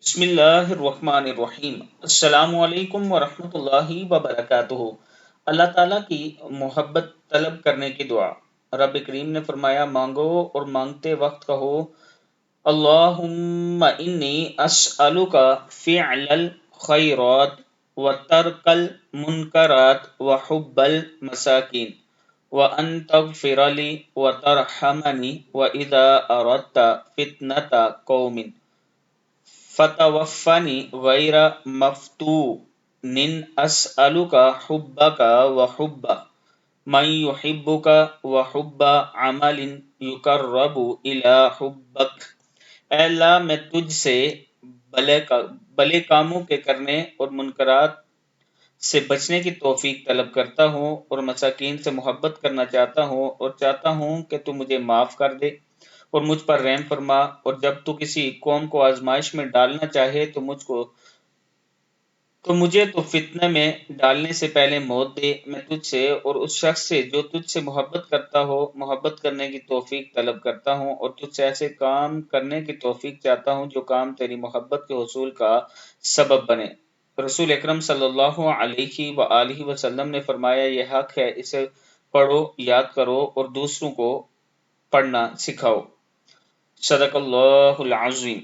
بسم اللہ الرحمن الرحیم۔ السلام علیکم ورحمۃ اللہ وبرکاتہ۔ اللہ تعالیٰ کی محبت طلب کرنے کی دعا۔ رب کریم نے فرمایا، مانگو اور مانگتے وقت کہو، اللہم انی اسألک فعل الخیرات وترک المنکرات وحب المساکین وان تغفر لی وترحمنی واذا اردت فتنة قوم فتوفنی غیر مفتون اسألک حبک وحب من یحبک وحب عمل یقرب الی حبک۔ اے اللہ، میں تجھ سے بھلے کاموں کے کرنے اور منکرات سے بچنے کی توفیق طلب کرتا ہوں، اور مساکین سے محبت کرنا چاہتا ہوں، اور چاہتا ہوں کہ تو مجھے معاف کر دے اور مجھ پر رحم فرما، اور جب تو کسی قوم کو آزمائش میں ڈالنا چاہے تو مجھے تو فتنہ میں ڈالنے سے پہلے موت دے۔ میں تجھ سے اور اس شخص سے جو تجھ سے محبت کرتا ہو محبت کرنے کی توفیق طلب کرتا ہوں، اور تجھ سے ایسے کام کرنے کی توفیق چاہتا ہوں جو کام تیری محبت کے حصول کا سبب بنے۔ رسول اکرم صلی اللہ علیہ وآلہ وسلم نے فرمایا، یہ حق ہے، اسے پڑھو، یاد کرو اور دوسروں کو پڑھنا سکھاؤ۔ صدق اللہ العظیم۔